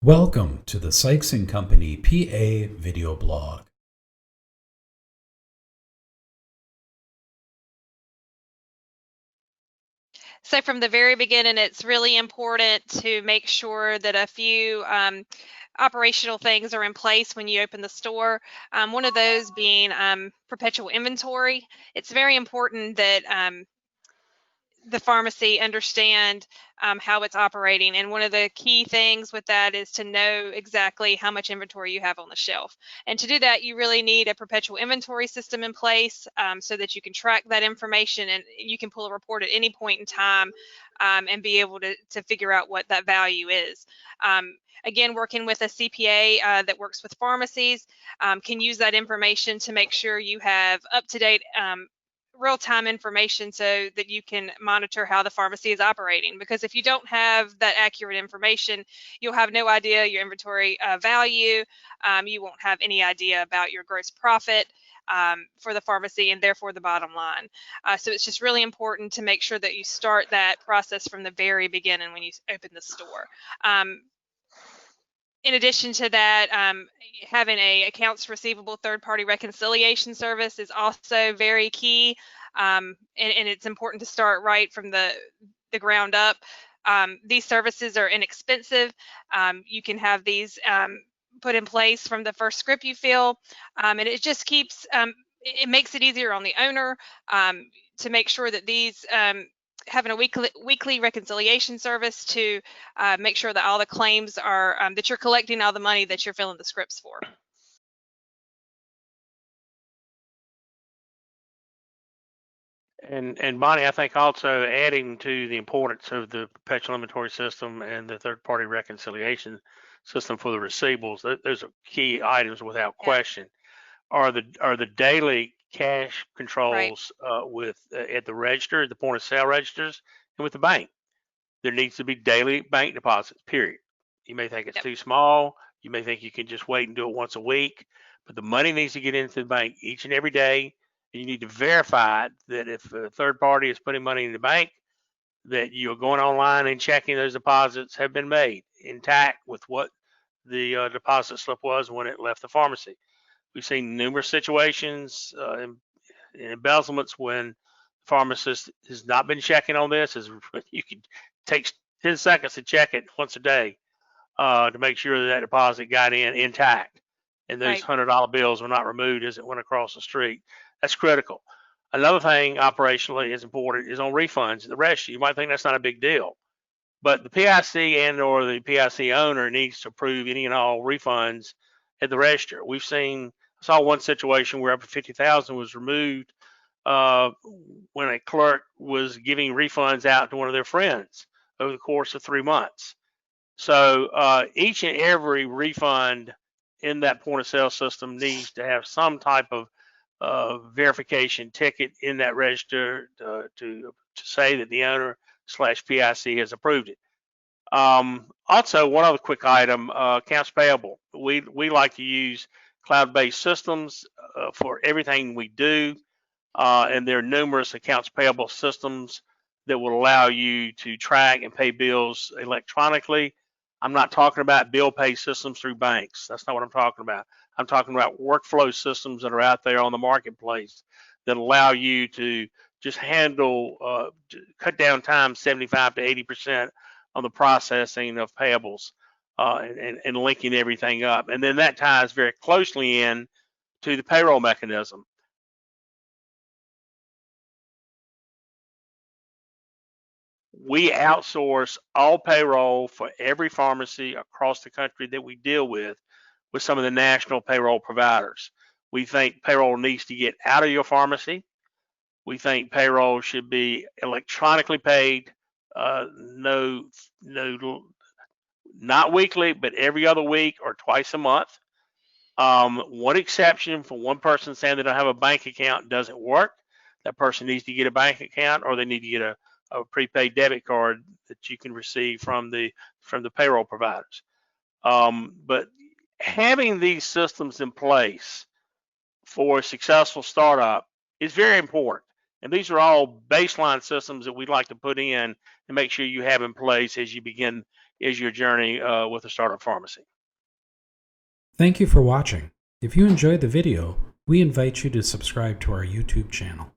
Welcome to the Sykes & Company PA video blog. So from the very beginning, it's really important to make sure that a few operational things are in place when you open the store. One of those being perpetual inventory. It's very important that the pharmacy understand how it's operating, and one of the key things with that is to know exactly how much inventory you have on the shelf. And to do that, you really need a perpetual inventory system in place so that you can track that information, and you can pull a report at any point in time and be able to figure out what that value is. Again, working with a CPA that works with pharmacies can use that information to make sure you have up-to-date real-time information so that you can monitor how the pharmacy is operating. Because if you don't have that accurate information, you'll have no idea your inventory value. You won't have any idea about your gross profit for the pharmacy, and therefore the bottom line. So it's just really important to make sure that you start that process from the very beginning when you open the store. In addition to that, having a accounts receivable third-party reconciliation service is also very key, and it's important to start right from the ground up. These services are inexpensive. You can have these put in place from the first script you fill, and it just keeps it makes it easier on the owner to make sure that these having a weekly reconciliation service to make sure that all the claims are that you're collecting all the money that you're filling the scripts for. And Bonnie, I think also adding to the importance of the perpetual inventory system and the third-party reconciliation system for the receivables, those are key items without question. Are the daily cash controls with at the register, the point of sale registers, and with the bank. There needs to be daily bank deposits, period. You may think it's too small. You may think you can just wait and do it once a week, but the money needs to get into the bank each and every day. And you need to verify that if a third party is putting money in the bank, that you're going online and checking those deposits have been made intact with what the deposit slip was when it left the pharmacy. We've seen numerous situations and embezzlements when the pharmacist has not been checking on this. You can take 10 seconds to check it once a day to make sure that deposit got in intact and those $100 bills were not removed as it went across the street. That's critical. Another thing operationally is important is on refunds. The rest, you might think that's not a big deal, but the PIC and or the PIC owner needs to approve any and all refunds at the register. I saw one situation where up to 50,000 was removed when a clerk was giving refunds out to one of their friends over the course of 3 months. So each and every refund in that point of sale system needs to have some type of verification ticket in that register to say that the owner / PIC has approved it. Also, one other quick item, accounts payable. We like to use cloud-based systems for everything we do, and there are numerous accounts payable systems that will allow you to track and pay bills electronically. I'm not talking about bill pay systems through banks. That's not what I'm talking about. I'm talking about workflow systems that are out there on the marketplace that allow you to just handle, cut down time 75 to 80% on the processing of payables and linking everything up. And then that ties very closely in to the payroll mechanism. We outsource all payroll for every pharmacy across the country that we deal with some of the national payroll providers. We think payroll needs to get out of your pharmacy. We think payroll should be electronically paid, not weekly, but every other week or twice a month. One exception for one person saying they don't have a bank account doesn't work. That person needs to get a bank account, or they need to get a prepaid debit card that you can receive from the payroll providers. But having these systems in place for a successful startup is very important. And these are all baseline systems that we'd like to put in and make sure you have in place as you begin is your journey with a startup pharmacy. Thank you for watching. If you enjoyed the video, we invite you to subscribe to our YouTube channel.